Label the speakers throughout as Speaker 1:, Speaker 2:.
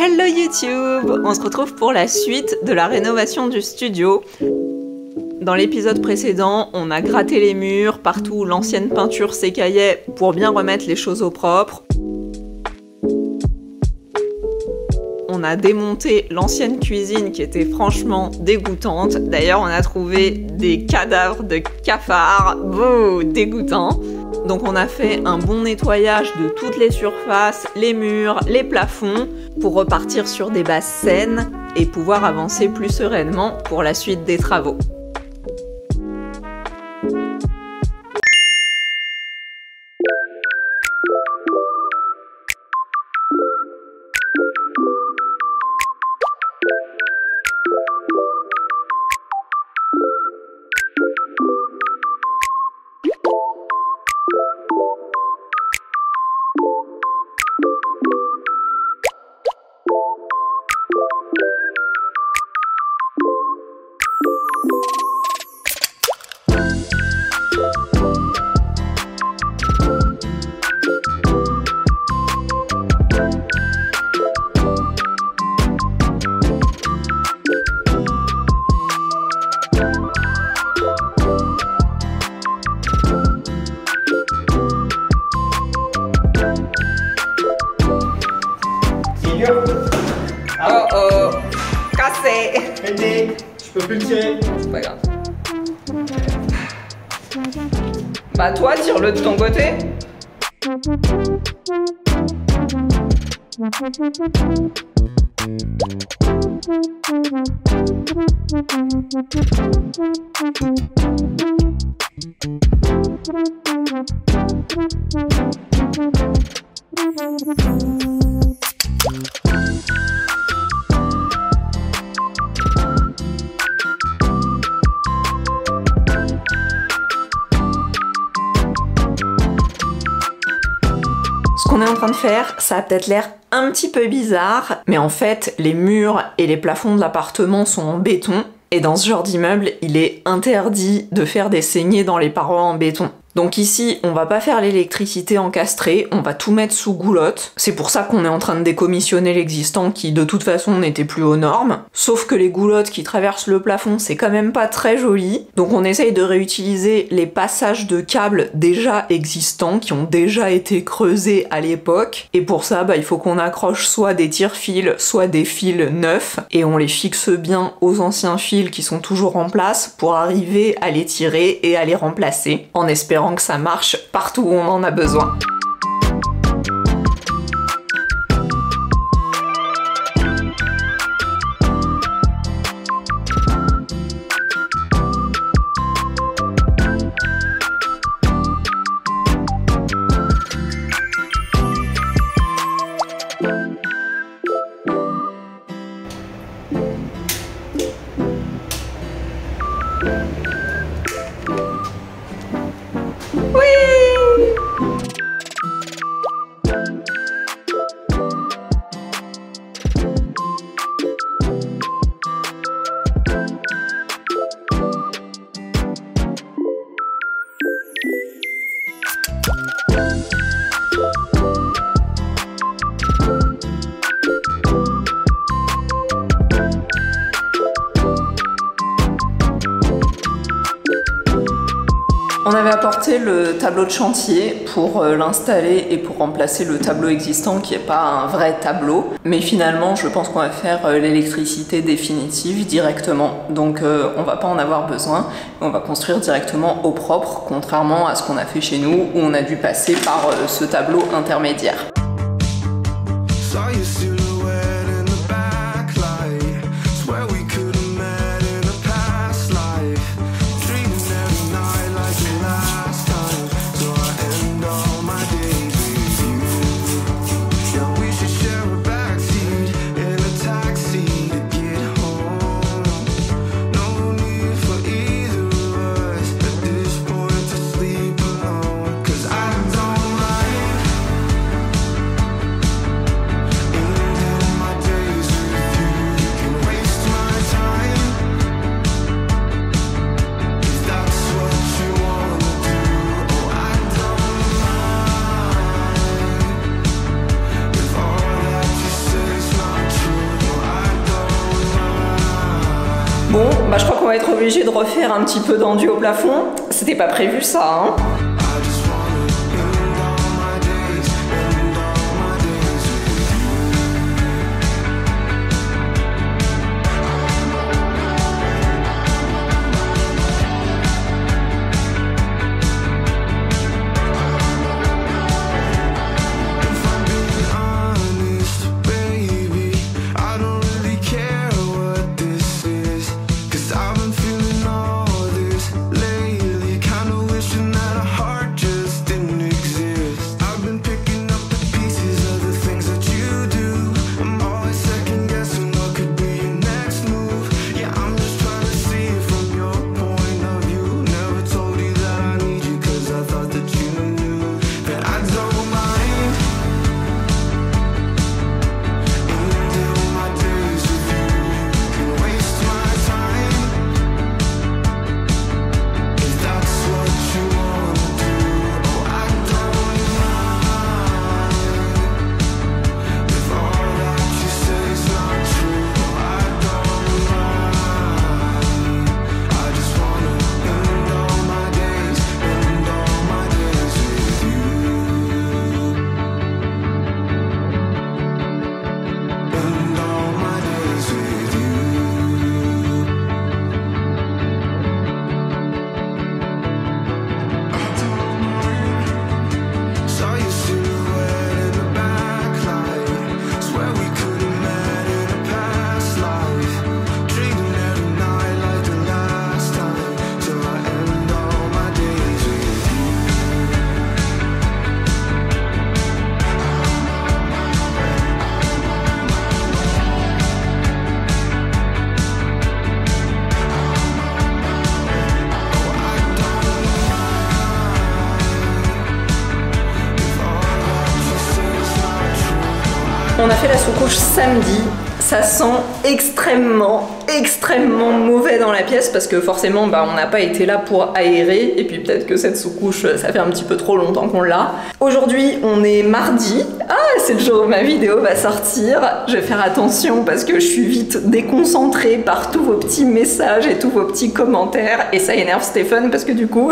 Speaker 1: Hello YouTube! On se retrouve pour la suite de la rénovation du studio. Dans l'épisode précédent, on a gratté les murs, partout où l'ancienne peinture s'écaillait pour bien remettre les choses au propre. On a démonté l'ancienne cuisine qui était franchement dégoûtante. D'ailleurs, on a trouvé des cadavres de cafards. Bouh, dégoûtant. Donc on a fait un bon nettoyage de toutes les surfaces, les murs, les plafonds, pour repartir sur des bases saines et pouvoir avancer plus sereinement pour la suite des travaux. Oh oh, cassé.
Speaker 2: Aidez, je peux plus le tirer.
Speaker 1: C'est pas grave. Bah toi, tire-le de ton côté. Ce qu'on est en train de faire, ça a peut-être l'air un petit peu bizarre, mais en fait, les murs et les plafonds de l'appartement sont en béton, et dans ce genre d'immeuble, il est interdit de faire des saignées dans les parois en béton. Donc ici, on va pas faire l'électricité encastrée, on va tout mettre sous goulotte. C'est pour ça qu'on est en train de décommissionner l'existant qui, de toute façon, n'était plus aux normes. Sauf que les goulottes qui traversent le plafond, c'est quand même pas très joli. Donc on essaye de réutiliser les passages de câbles déjà existants, qui ont déjà été creusés à l'époque. Et pour ça, il faut qu'on accroche soit des tire-fils, soit des fils neufs, et on les fixe bien aux anciens fils qui sont toujours en place pour arriver à les tirer et à les remplacer, en espérant que ça marche partout où on en a besoin. On avait apporté le tableau de chantier pour l'installer et pour remplacer le tableau existant qui n'est pas un vrai tableau. Mais finalement, je pense qu'on va faire l'électricité définitive directement. Donc on va pas en avoir besoin. On va construire directement au propre, contrairement à ce qu'on a fait chez nous où on a dû passer par ce tableau intermédiaire. Bon, bah je crois qu'on va être obligé de refaire un petit peu d'enduit au plafond. C'était pas prévu ça, hein. On a fait la sous-couche samedi, ça sent extrêmement mauvais dans la pièce parce que forcément on n'a pas été là pour aérer et puis peut-être que cette sous-couche ça fait un petit peu trop longtemps qu'on l'a. Aujourd'hui on est mardi, c'est le jour où ma vidéo va sortir, je vais faire attention parce que je suis vite déconcentrée par tous vos petits messages et tous vos petits commentaires et ça énerve Stéphane parce que du coup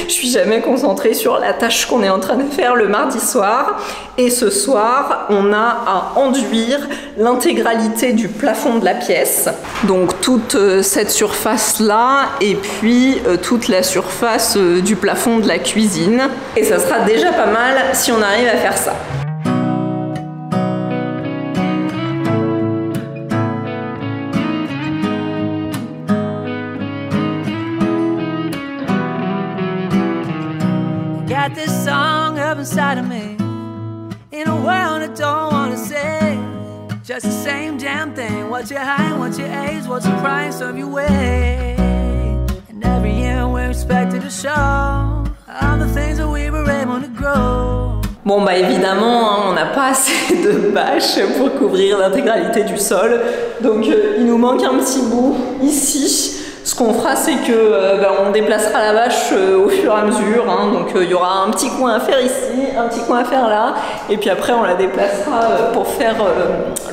Speaker 1: je suis jamais concentrée sur la tâche qu'on est en train de faire le mardi soir. Et ce soir on a à enduire l'intégralité du plafond de la pièce. Donc toute cette surface là et puis toute la surface du plafond de la cuisine. Et ça sera déjà pas mal si on arrive à faire ça.
Speaker 3: Got this song up inside of me in a world I don't wanna say. Just the same damn thing. What's your height, what's your age, what's the price of your weight? And every year we're expected to show all the things that we were able to grow.
Speaker 1: Bon bah évidemment on n'a pas assez de bâches pour couvrir l'intégralité du sol. Donc il nous manque un petit bout ici. Ce qu'on fera c'est que on déplacera la bâche au fur et à mesure, hein. Donc il y aura un petit coin à faire ici, un petit coin à faire là, et puis après on la déplacera pour faire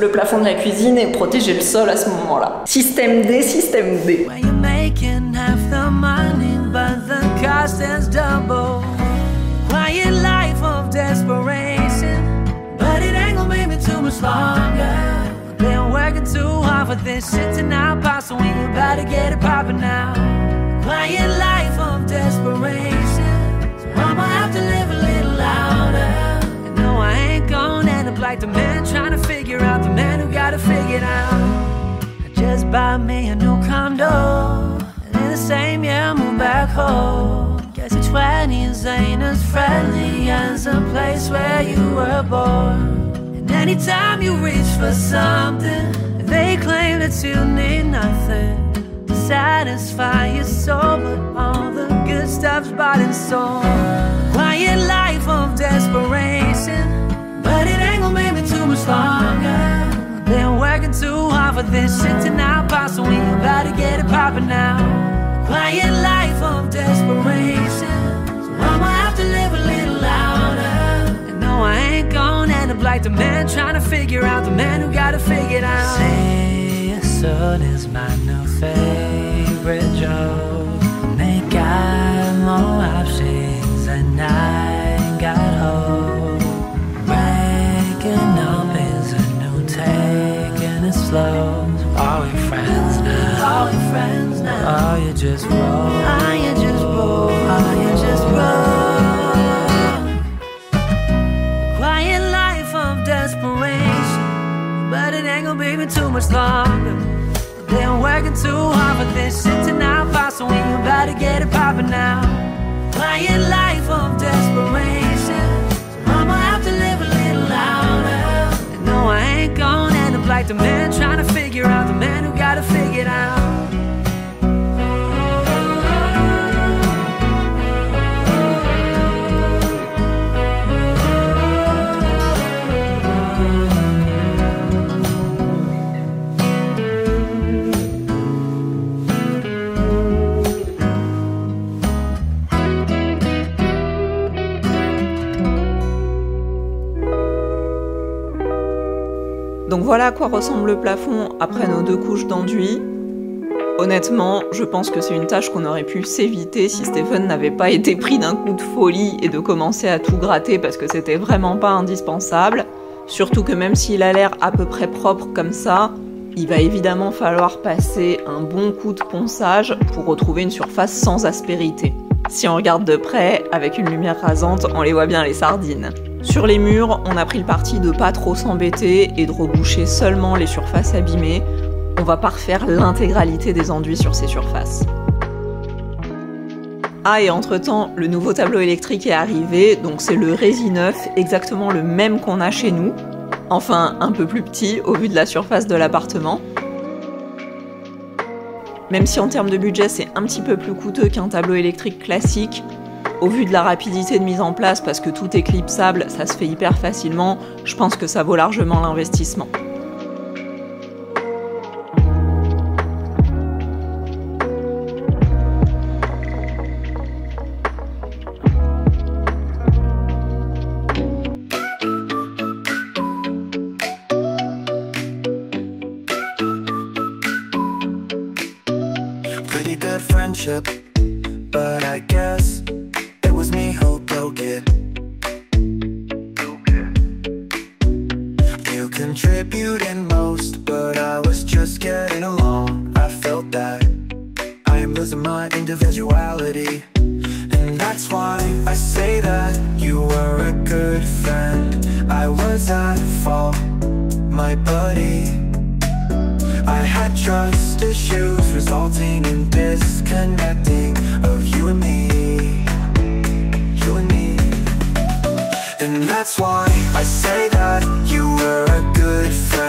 Speaker 1: le plafond de la cuisine et protéger le sol à ce moment-là. Système D, système D. Been working too hard for this shit to not pass, so we about to get it poppin' now. Quiet life of desperation, so I'ma have to live a little louder. And no, I ain't gonna end up like the man trying to figure out the man who gotta figure it out. I just bought me a new condo, and in the same year I moved back home. Guess your 20s ain't as friendly as a place where you were born. Anytime you reach for something, they claim that you need nothing to satisfy your soul, but all the good stuff's bought and sold. Quiet life of desperation, but it ain't gonna make me too much longer. Been working too hard for this shit to not pass, so we about to get it poppin' now. Quiet life of desperation, so I'ma have to live a little louder. And no, I ain't gonna end up like the man trying to figure out the man who gotta figure it out. Say yes
Speaker 3: Soon is my new favorite joke. They got more options and I ain't got hope. Waking up is a new taking it slow. Are we friends now? Are we friends now? Are you just broke? Are you just broke? Are you just broke? Quiet life of desperation, but it ain't gonna be too much longer. Been working too hard for this shit to not pop, so we about to get it poppin' now. Quiet life of desperation, so I'ma have to live a little louder. And no, I ain't gonna end up like the man trying to figure out the man who gotta figure it out.
Speaker 1: Donc voilà à quoi ressemble le plafond après nos 2 couches d'enduit. Honnêtement, je pense que c'est une tâche qu'on aurait pu s'éviter si Stephen n'avait pas été pris d'un coup de folie et de commencer à tout gratter parce que c'était vraiment pas indispensable. Surtout que même s'il a l'air à peu près propre comme ça, il va évidemment falloir passer un bon coup de ponçage pour retrouver une surface sans aspérité. Si on regarde de près, avec une lumière rasante, on les voit bien les sardines. Sur les murs, on a pris le parti de pas trop s'embêter et de reboucher seulement les surfaces abîmées. On va pas refaire l'intégralité des enduits sur ces surfaces. Ah, et entre-temps, le nouveau tableau électrique est arrivé, donc c'est le Resi 9, exactement le même qu'on a chez nous. Enfin, un peu plus petit au vu de la surface de l'appartement. Même si en termes de budget, c'est un petit peu plus coûteux qu'un tableau électrique classique, au vu de la rapidité de mise en place, parce que tout est clipsable, ça se fait hyper facilement, je pense que ça vaut largement l'investissement.
Speaker 4: Pretty good friendship, but I guess it was me who broke it. You contributed most, but I was just getting along. I felt that I am losing my individuality, and that's why I say that you were a good friend. I was at fault, my buddy. I had trust issues resulting in disconnecting of you and me, you and me. And that's why I say that you were a good friend.